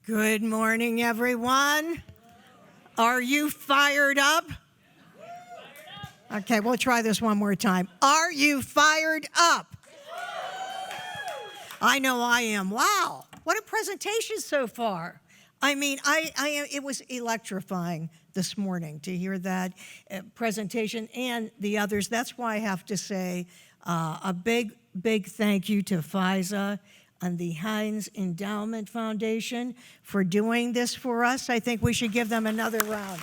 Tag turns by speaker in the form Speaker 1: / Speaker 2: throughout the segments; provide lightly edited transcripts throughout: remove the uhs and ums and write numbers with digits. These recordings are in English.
Speaker 1: Good morning, everyone. Are you fired up? Okay, we'll try this one more time. Are you fired up? I know I am. Wow, what a presentation so far. I mean, it was electrifying this morning to hear that presentation and the others. That's why I have to say a big thank you to FISA and the Heinz Endowment Foundation for doing this for us. I think we should give them another round.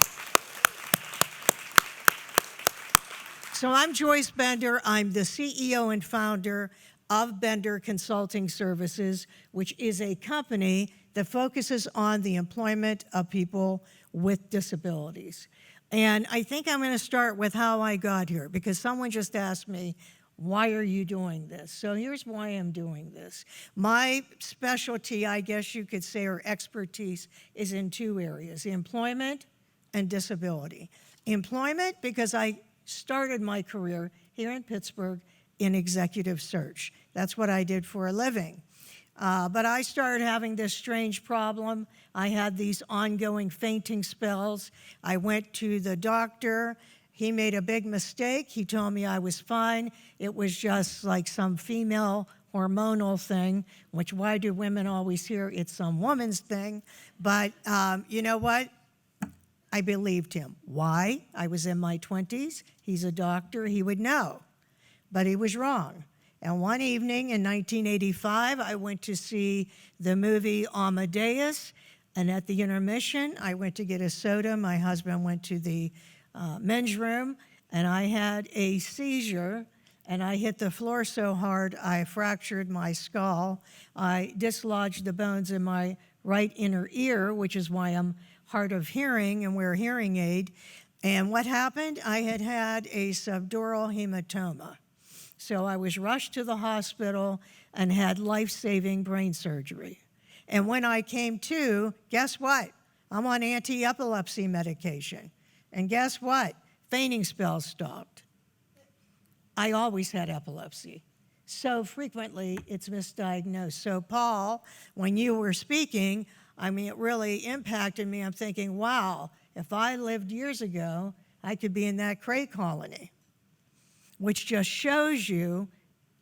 Speaker 1: So I'm Joyce Bender. I'm the CEO and founder of Bender Consulting Services, which is a company that focuses on the employment of people with disabilities. And I think I'm going to start with how I got here, because someone just asked me, why are you doing this? So here's why I'm doing this. My specialty, I guess you could say, or expertise, is in two areas, employment and disability. Employment, because I started my career here in Pittsburgh in executive search. That's what I did for a living. But I started having this strange problem. I had these ongoing fainting spells. I went to the doctor. He made a big mistake. He told me I was fine. It was just like some female hormonal thing, which why do women always hear it's some woman's thing? But you know what? I believed him. Why? I was in my 20s. He's a doctor. He would know. But he was wrong. And one evening in 1985, I went to see the movie Amadeus. And at the intermission, I went to get a soda. My husband went to the men's room, and I had a seizure, and I hit the floor so hard I fractured my skull. I dislodged the bones in my right inner ear, which is why I'm hard of hearing and wear a hearing aid. And what happened? I had a subdural hematoma. So I was rushed to the hospital and had life-saving brain surgery. And when I came to, guess what? I'm on anti-epilepsy medication. And guess what? Fainting spells stopped. I always had epilepsy. So frequently, it's misdiagnosed. So Paul, when you were speaking, I mean, it really impacted me. I'm thinking, wow, if I lived years ago, I could be in that Cray colony, which just shows you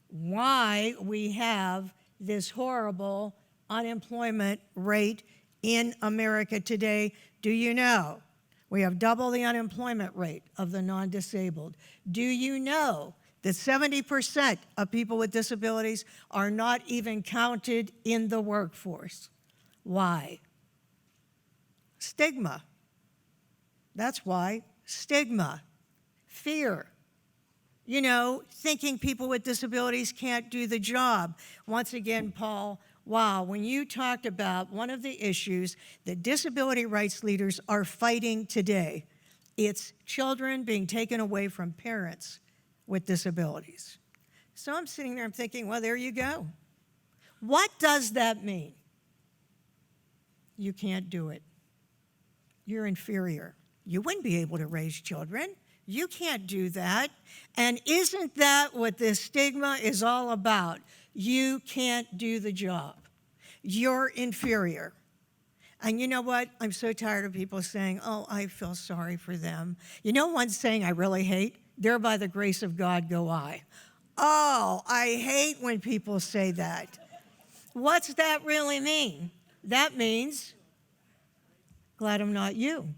Speaker 1: why we have this horrible unemployment rate in America today. Do you know? We have double the unemployment rate of the non-disabled. Do you know that 70% of people with disabilities are not even counted in the workforce? Why? Stigma. That's why. Stigma. Fear. You know, thinking people with disabilities can't do the job. Once again, Paul, wow, when you talked about one of the issues that disability rights leaders are fighting today, it's children being taken away from parents with disabilities. So I'm sitting there, I'm thinking, well, there you go. What does that mean? You can't do it. You're inferior. You wouldn't be able to raise children. You can't do that. And isn't that what this stigma is all about? You can't do the job. You're inferior. And you know what? I'm so tired of people saying, oh, I feel sorry for them. You know one saying I really hate? There by the grace of God go I. Oh, I hate when people say that. What's that really mean? That means, glad I'm not you.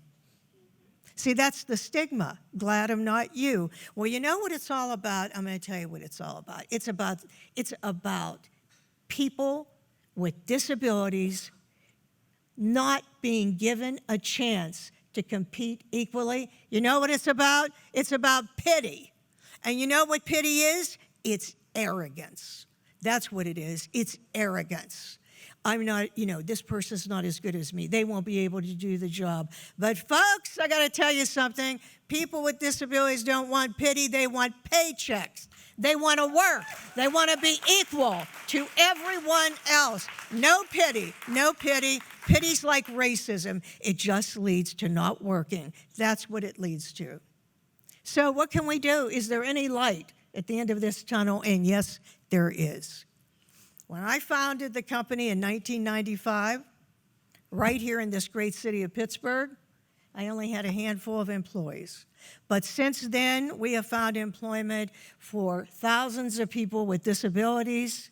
Speaker 1: See, that's the stigma. Glad I'm not you. Well, you know what it's all about? I'm going to tell you what it's all about. It's about people with disabilities not being given a chance to compete equally. You know what it's about? It's about pity. And you know what pity is? It's arrogance. That's what it is. It's arrogance. I'm not, this person's not as good as me. They won't be able to do the job. But folks, I got to tell you something. People with disabilities don't want pity. They want paychecks. They want to work. They want to be equal to everyone else. No pity, no pity. Pity's like racism. It just leads to not working. That's what it leads to. So what can we do? Is there any light at the end of this tunnel? And yes, there is. When I founded the company in 1995, right here in this great city of Pittsburgh, I only had a handful of employees. But since then, we have found employment for thousands of people with disabilities.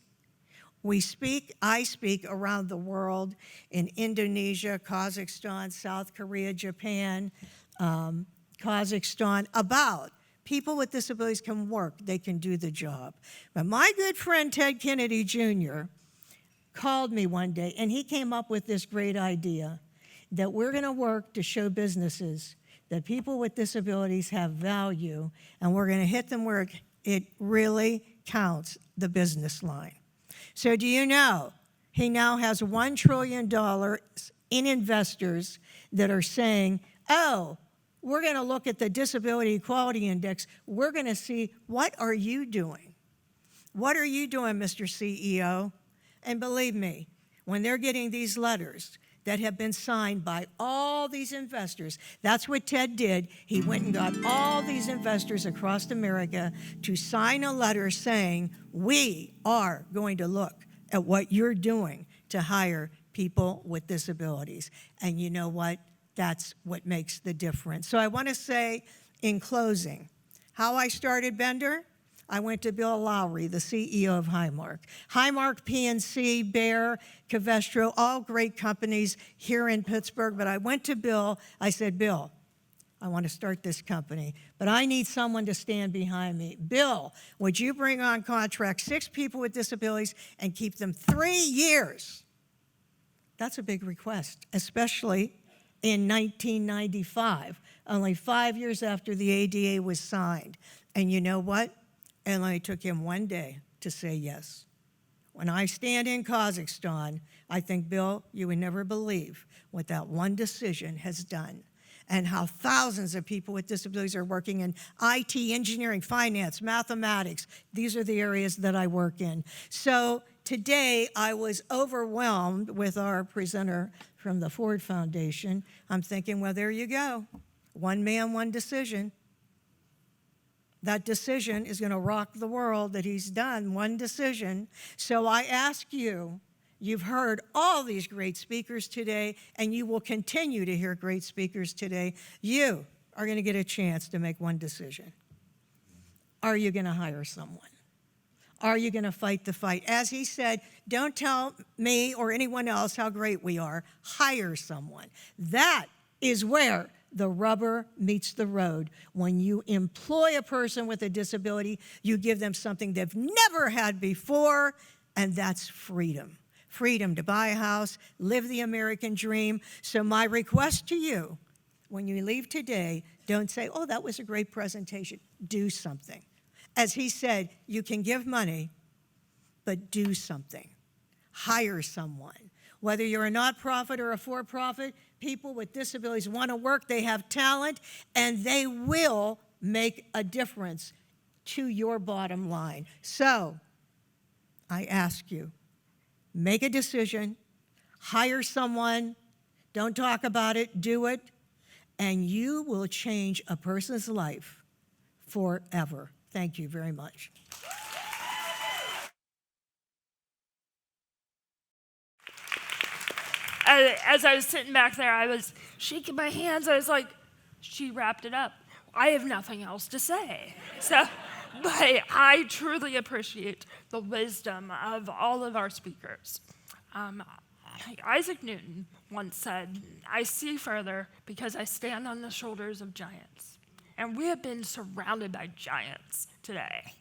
Speaker 1: I speak around the world in Indonesia, Kazakhstan, South Korea, Japan, Kazakhstan, about people with disabilities can work, they can do the job. But my good friend Ted Kennedy Jr. called me one day, and he came up with this great idea that we're going to work to show businesses that people with disabilities have value, and we're going to hit them where it really counts, the business line. So do you know, he now has $1 trillion in investors that are saying, oh, we're going to look at the Disability Equality Index. We're going to see, what are you doing? What are you doing, Mr. CEO? And believe me, when they're getting these letters that have been signed by all these investors, that's what Ted did. He went and got all these investors across America to sign a letter saying, we are going to look at what you're doing to hire people with disabilities. And you know what? That's what makes the difference. So I want to say in closing, how I started Bender, I went to Bill Lowry, the CEO of Highmark. Highmark, PNC, Bayer, Covestro, all great companies here in Pittsburgh. But I went to Bill. I said, Bill, I want to start this company, but I need someone to stand behind me. Bill, would you bring on contract 6 people with disabilities and keep them 3 years? That's a big request, especially in 1995, only 5 years after the ADA was signed. And you know what? It only took him 1 day to say yes. When I stand in Kazakhstan, I think, Bill, you would never believe what that one decision has done and how thousands of people with disabilities are working in IT, engineering, finance, mathematics. These are the areas that I work in. So today I was overwhelmed with our presenter from the Ford Foundation. I'm thinking, well, there you go. One man, one decision. That decision is going to rock the world that he's done, one decision. So I ask you, you've heard all these great speakers today, and you will continue to hear great speakers today. You are going to get a chance to make one decision. Are you going to hire someone? Are you going to fight the fight? As he said, don't tell me or anyone else how great we are. Hire someone. That is where the rubber meets the road. When you employ a person with a disability, you give them something they've never had before, and that's freedom. Freedom to buy a house, live the American dream. So my request to you, when you leave today, don't say, oh, that was a great presentation. Do something. As he said, you can give money, but do something. Hire someone. Whether you're a nonprofit or a for-profit, people with disabilities want to work, they have talent, and they will make a difference to your bottom line. So I ask you, make a decision, hire someone, don't talk about it, do it, and you will change a person's life forever. Thank you very much.
Speaker 2: As I was sitting back there, I was shaking my hands. I was like, she wrapped it up. I have nothing else to say. But I truly appreciate the wisdom of all of our speakers. Isaac Newton once said, I see further because I stand on the shoulders of giants. And we have been surrounded by giants today.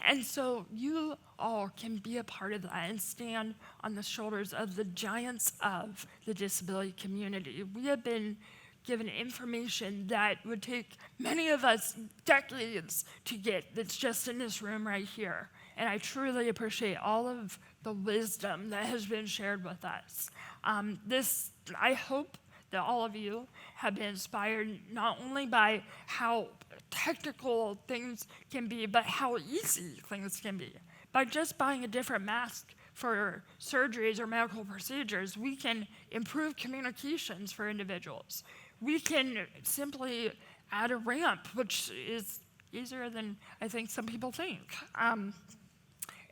Speaker 2: And so you all can be a part of that and stand on the shoulders of the giants of the disability community. We have been given information that would take many of us decades to get, that's just in this room right here. And I truly appreciate all of the wisdom that has been shared with us. I hope that all of you have been inspired not only by how technical things can be, but how easy things can be. By just buying a different mask for surgeries or medical procedures, we can improve communications for individuals. We can simply add a ramp, which is easier than I think some people think.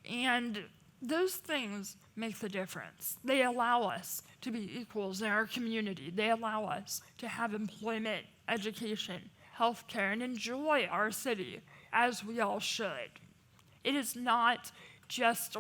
Speaker 2: And those things make the difference. They allow us to be equals in our community. They allow us to have employment, education, healthcare, and enjoy our city as we all should. It is not just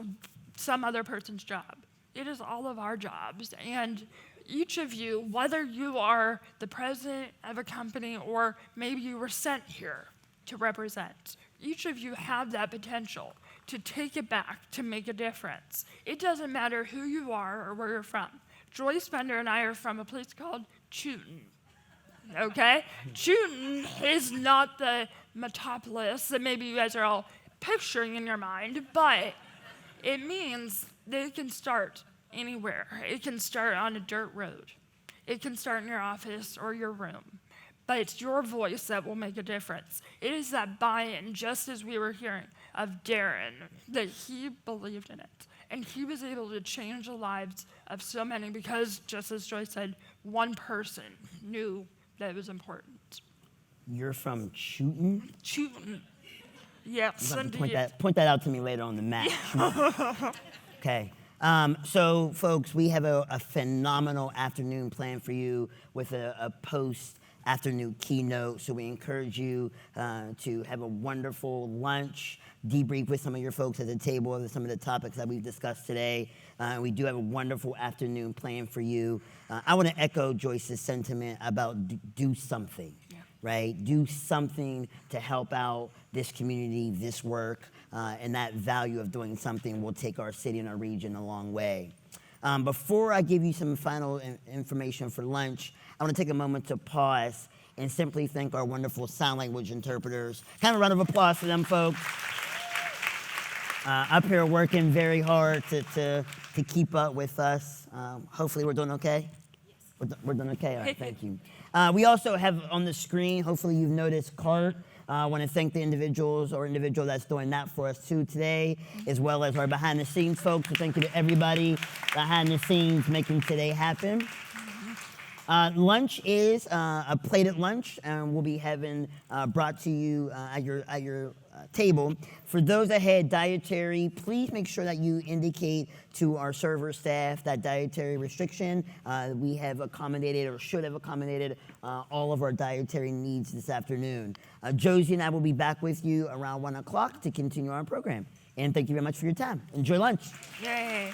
Speaker 2: some other person's job. It is all of our jobs. And each of you, whether you are the president of a company or maybe you were sent here to represent, each of you have that potential to take it back, to make a difference. It doesn't matter who you are or where you're from. Joyce Bender and I are from a place called Chewton, okay? Chewton is not the metropolis that maybe you guys are all picturing in your mind, but it means that it can start anywhere. It can start on a dirt road. It can start in your office or your room. But it's your voice that will make a difference. It is that buy-in, just as we were hearing of Darren, that he believed in it. And he was able to change the lives of so many because, just as Joyce said, one person knew that it was important.
Speaker 3: You're from Chewton?
Speaker 2: Chewton. Yes,
Speaker 3: You have to
Speaker 2: indeed.
Speaker 3: point that out to me later on the map. Okay. So, folks, we have a phenomenal afternoon planned for you with a post-afternoon keynote. So we encourage you to have a wonderful lunch, debrief with some of your folks at the table of some of the topics that we've discussed today. We do have a wonderful afternoon planned for you. I want to echo Joyce's sentiment about do something. Right? Do something to help out this community, this work, and that value of doing something will take our city and our region a long way. Before I give you some final information for lunch, I want to take a moment to pause and simply thank our wonderful sign language interpreters. Kind of a round of applause for them, folks. Up here working very hard to keep up with us. Hopefully we're doing okay? Yes. We're doing okay? All right, thank you. We also have on the screen, hopefully you've noticed, CART. I want to thank the individual that's doing that for us too today, as well as our behind the scenes folks. So thank you to everybody behind the scenes making today happen. Lunch is a plated lunch, and we'll be having brought to you at your table. For those that had dietary, please make sure that you indicate to our server staff that dietary restriction. We have accommodated or should have accommodated all of our dietary needs this afternoon. Josie and I will be back with you around 1 o'clock to continue our program. And thank you very much for your time. Enjoy lunch.
Speaker 2: Yay.